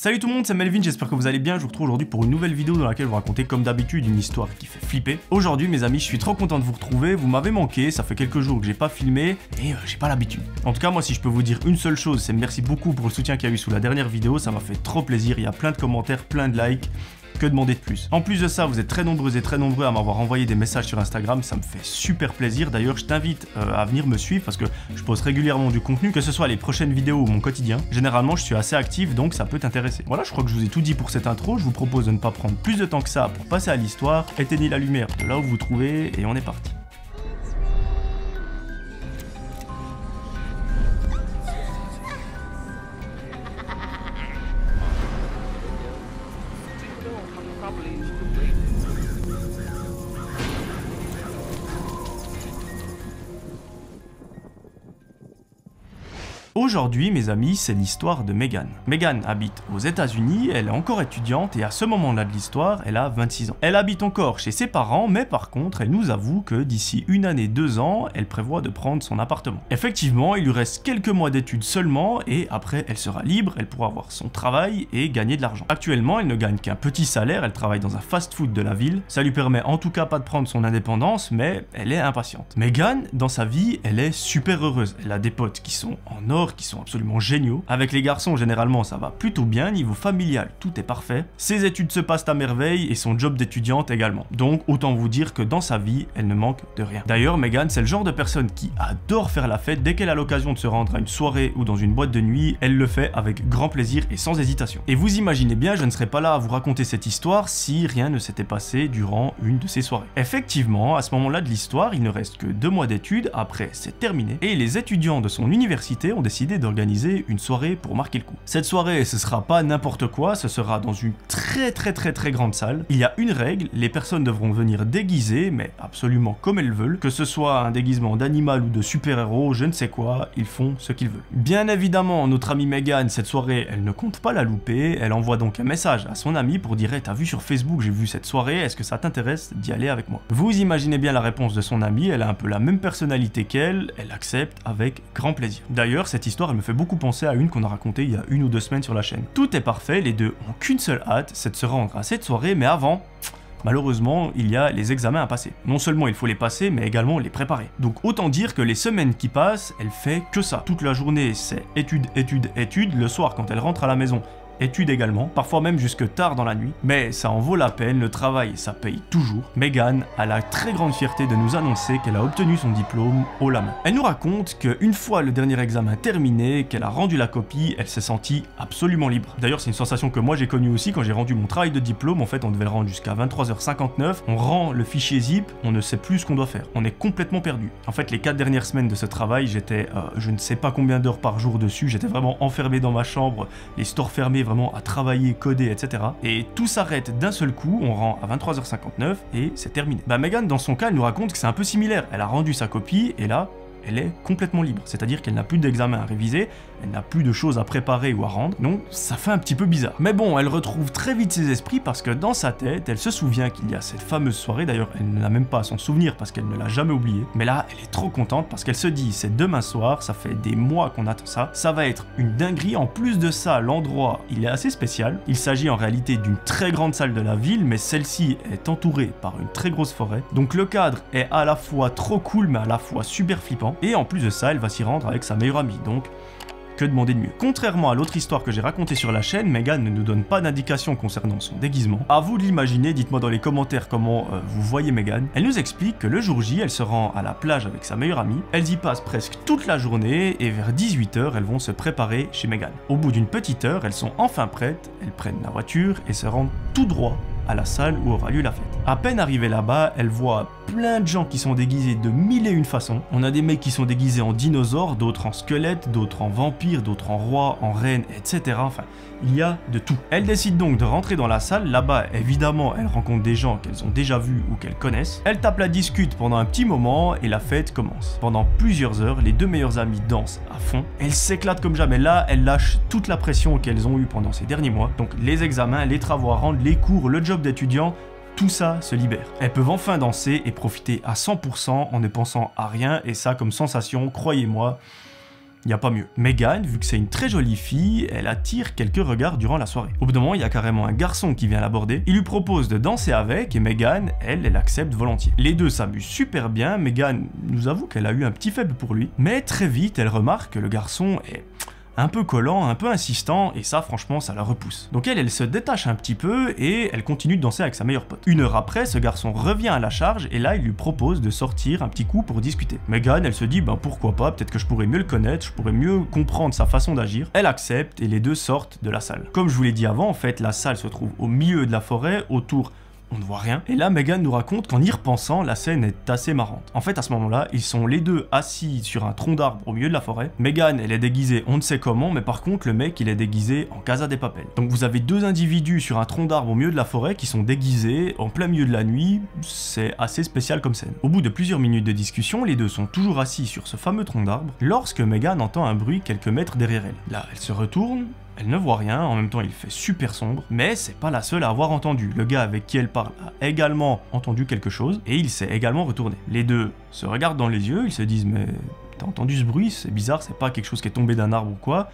Salut tout le monde, c'est Melvin, j'espère que vous allez bien. Je vous retrouve aujourd'hui pour une nouvelle vidéo dans laquelle je vous raconter comme d'habitude une histoire qui fait flipper. Aujourd'hui mes amis, je suis trop content de vous retrouver, vous m'avez manqué, ça fait quelques jours que j'ai pas filmé et j'ai pas l'habitude. En tout cas moi si je peux vous dire une seule chose, c'est merci beaucoup pour le soutien qu'il y a eu sous la dernière vidéo, ça m'a fait trop plaisir, il y a plein de commentaires, plein de likes. Que demander de plus? En plus de ça, vous êtes très nombreux et très nombreux à m'avoir envoyé des messages sur Instagram, ça me fait super plaisir. D'ailleurs, je t'invite à venir me suivre parce que je poste régulièrement du contenu, que ce soit les prochaines vidéos ou mon quotidien. Généralement, je suis assez actif, donc ça peut t'intéresser. Voilà, je crois que je vous ai tout dit pour cette intro. Je vous propose de ne pas prendre plus de temps que ça pour passer à l'histoire. Éteignez la lumière de là où vous vous trouvez et on est parti. Aujourd'hui, mes amis, c'est l'histoire de Megan. Megan habite aux États-Unis, elle est encore étudiante et à ce moment-là de l'histoire, elle a 26 ans. Elle habite encore chez ses parents, mais par contre, elle nous avoue que d'ici 1 année, 2 ans, elle prévoit de prendre son appartement. Effectivement, il lui reste quelques mois d'études seulement et après, elle sera libre, elle pourra avoir son travail et gagner de l'argent. Actuellement, elle ne gagne qu'un petit salaire, elle travaille dans un fast-food de la ville. Ça lui permet en tout cas pas de prendre son indépendance, mais elle est impatiente. Megan, dans sa vie, elle est super heureuse. Elle a des potes qui sont en or, qui sont absolument géniaux. Avec les garçons, généralement, ça va plutôt bien. Niveau familial, tout est parfait. Ses études se passent à merveille et son job d'étudiante également. Donc, autant vous dire que dans sa vie, elle ne manque de rien. D'ailleurs, Megan, c'est le genre de personne qui adore faire la fête. Dès qu'elle a l'occasion de se rendre à une soirée ou dans une boîte de nuit, elle le fait avec grand plaisir et sans hésitation. Et vous imaginez bien, je ne serais pas là à vous raconter cette histoire si rien ne s'était passé durant une de ces soirées. Effectivement, à ce moment-là de l'histoire, il ne reste que 2 mois d'études, après c'est terminé, et les étudiants de son université ont décidé d'organiser une soirée pour marquer le coup. Cette soirée, ce sera pas n'importe quoi, ce sera dans une très grande salle. Il y a une règle, les personnes devront venir déguisées, mais absolument comme elles veulent, que ce soit un déguisement d'animal ou de super-héros, je ne sais quoi, ils font ce qu'ils veulent. Bien évidemment, notre amie Megan, cette soirée, elle ne compte pas la louper, elle envoie donc un message à son ami pour dire hey, t'as vu sur Facebook, j'ai vu cette soirée, est-ce que ça t'intéresse d'y aller avec moi? Vous imaginez bien la réponse de son ami, elle a un peu la même personnalité qu'elle, elle accepte avec grand plaisir. D'ailleurs, cette histoire, elle me fait beaucoup penser à une qu'on a racontée il y a 1 ou 2 semaines sur la chaîne. Tout est parfait, les deux ont qu'une seule hâte, c'est de se rendre à cette soirée, mais avant, malheureusement, il y a les examens à passer. Non seulement il faut les passer, mais également les préparer. Donc autant dire que les semaines qui passent, elle fait que ça. Toute la journée, c'est études, études, études. Le soir, quand elle rentre à la maison, études également, parfois même jusque tard dans la nuit, mais ça en vaut la peine, le travail ça paye toujours. Megan a la très grande fierté de nous annoncer qu'elle a obtenu son diplôme haut la main. Elle nous raconte qu'une fois le dernier examen terminé, qu'elle a rendu la copie, elle s'est sentie absolument libre. D'ailleurs c'est une sensation que moi j'ai connue aussi quand j'ai rendu mon travail de diplôme, en fait on devait le rendre jusqu'à 23h59, on rend le fichier zip, on ne sait plus ce qu'on doit faire, on est complètement perdu. En fait les 4 dernières semaines de ce travail, j'étais je ne sais pas combien d'heures par jour dessus, j'étais vraiment enfermé dans ma chambre, les stores fermés, vraiment à travailler, coder, etc. Et tout s'arrête d'un seul coup, on rend à 23h59 et c'est terminé. Bah Megan, dans son cas, elle nous raconte que c'est un peu similaire. Elle a rendu sa copie et là, elle est complètement libre. C'est-à-dire qu'elle n'a plus d'examen à réviser, elle n'a plus de choses à préparer ou à rendre, donc ça fait un petit peu bizarre. Mais bon, elle retrouve très vite ses esprits parce que dans sa tête, elle se souvient qu'il y a cette fameuse soirée, d'ailleurs elle n'a même pas à s'en souvenir parce qu'elle ne l'a jamais oublié. Mais là, elle est trop contente parce qu'elle se dit, c'est demain soir, ça fait des mois qu'on attend ça, ça va être une dinguerie. En plus de ça, l'endroit, il est assez spécial. Il s'agit en réalité d'une très grande salle de la ville, mais celle-ci est entourée par une très grosse forêt. Donc le cadre est à la fois trop cool, mais à la fois super flippant. Et en plus de ça, elle va s'y rendre avec sa meilleure amie, donc que demander de mieux? Contrairement à l'autre histoire que j'ai racontée sur la chaîne, Megan ne nous donne pas d'indication concernant son déguisement. À vous de l'imaginer, dites-moi dans les commentaires comment vous voyez Megan. Elle nous explique que le jour J, elle se rend à la plage avec sa meilleure amie, elles y passent presque toute la journée et vers 18h, elles vont se préparer chez Megan. Au bout d'une petite heure, elles sont enfin prêtes, elles prennent la voiture et se rendent tout droit à la salle où aura lieu la fête. À peine arrivée là-bas, elle voit plein de gens qui sont déguisés de 1001 façons. On a des mecs qui sont déguisés en dinosaures, d'autres en squelettes, d'autres en vampires, d'autres en rois, en reines, etc. Enfin, il y a de tout. Elle décide donc de rentrer dans la salle. Là-bas, évidemment, elle rencontre des gens qu'elles ont déjà vus ou qu'elles connaissent. Elle tape la discute pendant un petit moment et la fête commence. Pendant plusieurs heures, les deux meilleures amies dansent à fond. Elles s'éclatent comme jamais. Là, elles lâchent toute la pression qu'elles ont eue pendant ces derniers mois. Donc les examens, les travaux à rendre, les cours, le job d'étudiant, tout ça se libère. Elles peuvent enfin danser et profiter à 100% en ne pensant à rien, et ça comme sensation, croyez-moi, y a pas mieux. Megan, vu que c'est une très jolie fille, elle attire quelques regards durant la soirée. Au bout d'un moment, il y a carrément un garçon qui vient l'aborder, il lui propose de danser avec et Megan, elle accepte volontiers. Les deux s'amusent super bien, Megan nous avoue qu'elle a eu un petit faible pour lui, mais très vite, elle remarque que le garçon est un peu collant, un peu insistant, et ça franchement ça la repousse. Donc elle se détache un petit peu et elle continue de danser avec sa meilleure pote. Une heure après, ce garçon revient à la charge et là il lui propose de sortir un petit coup pour discuter. Megan, elle se dit pourquoi pas, peut-être que je pourrais mieux le connaître, je pourrais mieux comprendre sa façon d'agir. Elle accepte et les deux sortent de la salle. Comme je vous l'ai dit avant, en fait la salle se trouve au milieu de la forêt, autour on ne voit rien. Et là, Megan nous raconte qu'en y repensant, la scène est assez marrante. En fait, à ce moment-là, ils sont les deux assis sur un tronc d'arbre au milieu de la forêt. Megan, elle est déguisée on ne sait comment, mais par contre, le mec, il est déguisé en Casa de Papel. Donc vous avez deux individus sur un tronc d'arbre au milieu de la forêt qui sont déguisés en plein milieu de la nuit. C'est assez spécial comme scène. Au bout de plusieurs minutes de discussion, les deux sont toujours assis sur ce fameux tronc d'arbre lorsque Megan entend un bruit quelques mètres derrière elle. Là, elle se retourne. Elle ne voit rien, en même temps il fait super sombre, mais c'est pas la seule à avoir entendu. Le gars avec qui elle parle a également entendu quelque chose, et il s'est également retourné. Les deux se regardent dans les yeux, ils se disent mais t'as entendu ce bruit, c'est bizarre, c'est pas quelque chose qui est tombé d'un arbre ou quoi.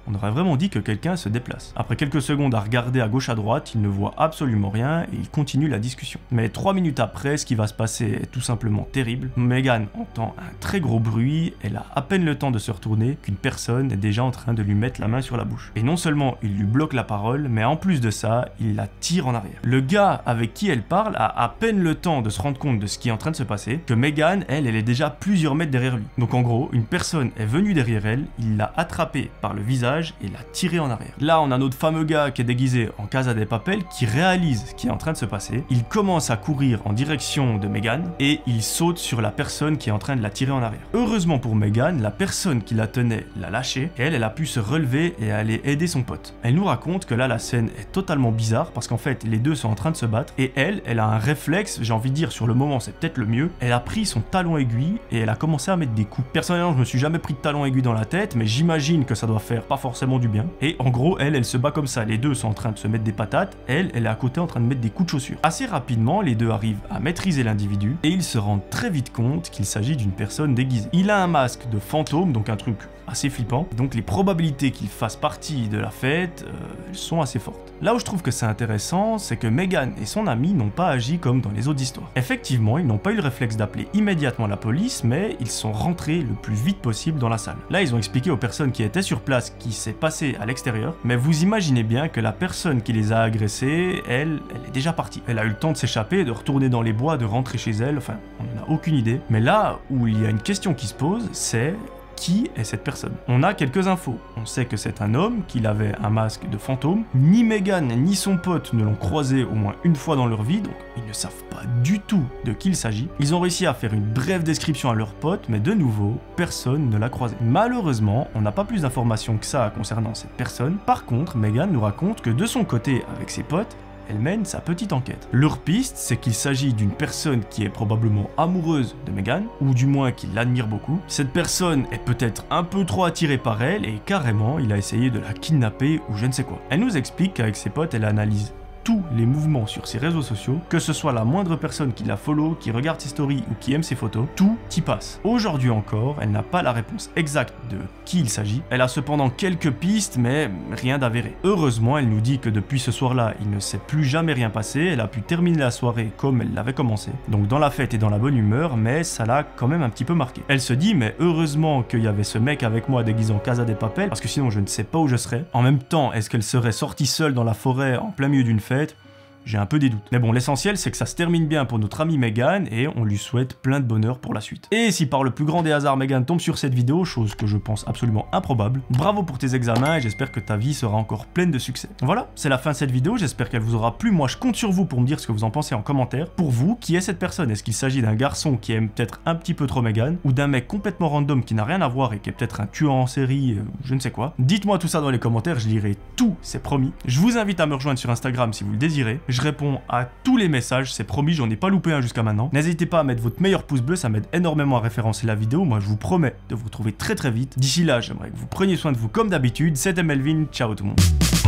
On aurait vraiment dit que quelqu'un se déplace. Après quelques secondes à regarder à gauche à droite, il ne voit absolument rien et il continue la discussion. Mais 3 minutes après, ce qui va se passer est tout simplement terrible. Megan entend un très gros bruit, elle a à peine le temps de se retourner qu'une personne est déjà en train de lui mettre la main sur la bouche. Et non seulement il lui bloque la parole, mais en plus de ça, il la tire en arrière. Le gars avec qui elle parle a à peine le temps de se rendre compte de ce qui est en train de se passer, que Megan, elle est déjà plusieurs mètres derrière lui. Donc en gros, une personne est venue derrière elle, il l'a attrapée par le visage et l'a tiré en arrière. Là, on a notre fameux gars qui est déguisé en Casa de Papel qui réalise ce qui est en train de se passer. Il commence à courir en direction de Megan et il saute sur la personne qui est en train de la tirer en arrière. Heureusement pour Megan, la personne qui la tenait l'a lâché et elle a pu se relever et aller aider son pote. Elle nous raconte que là, la scène est totalement bizarre parce qu'en fait, les deux sont en train de se battre et elle a un réflexe, j'ai envie de dire sur le moment, c'est peut-être le mieux. Elle a pris son talon aiguille et elle a commencé à mettre des coups. Personnellement, je me suis jamais pris de talon aiguille dans la tête, mais j'imagine que ça doit faire pas forcément du bien. Et en gros, elle se bat comme ça. Les deux sont en train de se mettre des patates. Elle est à côté en train de mettre des coups de chaussure. Assez rapidement, les deux arrivent à maîtriser l'individu et ils se rendent très vite compte qu'il s'agit d'une personne déguisée. Il a un masque de fantôme, donc un truc assez flippant. Donc les probabilités qu'il fasse partie de la fête sont assez fortes. Là où je trouve que c'est intéressant, c'est que Megan et son ami n'ont pas agi comme dans les autres histoires. Effectivement, ils n'ont pas eu le réflexe d'appeler immédiatement la police, mais ils sont rentrés le plus vite possible dans la salle. Là, ils ont expliqué aux personnes qui étaient sur place ce qui s'est passé à l'extérieur, mais vous imaginez bien que la personne qui les a agressés, elle est déjà partie. Elle a eu le temps de s'échapper, de retourner dans les bois, de rentrer chez elle, enfin, on n'en a aucune idée. Mais là où il y a une question qui se pose, c'est qui est cette personne? On a quelques infos. On sait que c'est un homme, qu'il avait un masque de fantôme. Ni Megan ni son pote ne l'ont croisé au moins une fois dans leur vie, donc ils ne savent pas du tout de qui il s'agit. Ils ont réussi à faire une brève description à leur pote, mais de nouveau, personne ne l'a croisé. Malheureusement, on n'a pas plus d'informations que ça concernant cette personne. Par contre, Megan nous raconte que de son côté, avec ses potes, elle mène sa petite enquête. Leur piste, c'est qu'il s'agit d'une personne qui est probablement amoureuse de Megan, ou du moins qui l'admire beaucoup. Cette personne est peut-être un peu trop attirée par elle, et carrément, il a essayé de la kidnapper ou je ne sais quoi. Elle nous explique qu'avec ses potes, elle analyse tous les mouvements sur ses réseaux sociaux, que ce soit la moindre personne qui la follow, qui regarde ses stories ou qui aime ses photos, tout y passe. Aujourd'hui encore, elle n'a pas la réponse exacte de qui il s'agit. Elle a cependant quelques pistes, mais rien d'avéré. Heureusement, elle nous dit que depuis ce soir-là, il ne s'est plus jamais rien passé, elle a pu terminer la soirée comme elle l'avait commencé, donc dans la fête et dans la bonne humeur, mais ça l'a quand même un petit peu marqué. Elle se dit, mais heureusement qu'il y avait ce mec avec moi déguisé en Casa de Papel, parce que sinon je ne sais pas où je serais. En même temps, est-ce qu'elle serait sortie seule dans la forêt en plein milieu d'une fête? J'ai un peu des doutes. Mais bon, l'essentiel, c'est que ça se termine bien pour notre amie Megan et on lui souhaite plein de bonheur pour la suite. Et si par le plus grand des hasards, Megan tombe sur cette vidéo, chose que je pense absolument improbable, bravo pour tes examens et j'espère que ta vie sera encore pleine de succès. Voilà, c'est la fin de cette vidéo, j'espère qu'elle vous aura plu. Moi, je compte sur vous pour me dire ce que vous en pensez en commentaire. Pour vous, qui est cette personne? Est-ce qu'il s'agit d'un garçon qui aime peut-être un petit peu trop Megan ou d'un mec complètement random qui n'a rien à voir et qui est peut-être un tueur en série, je ne sais quoi? Dites-moi tout ça dans les commentaires, je lirai tout, c'est promis. Je vous invite à me rejoindre sur Instagram si vous le désirez. Je réponds à tous les messages, c'est promis, j'en ai pas loupé un jusqu'à maintenant. N'hésitez pas à mettre votre meilleur pouce bleu, ça m'aide énormément à référencer la vidéo. Moi, je vous promets de vous retrouver très très vite. D'ici là, j'aimerais que vous preniez soin de vous comme d'habitude. C'était Melvin, ciao tout le monde.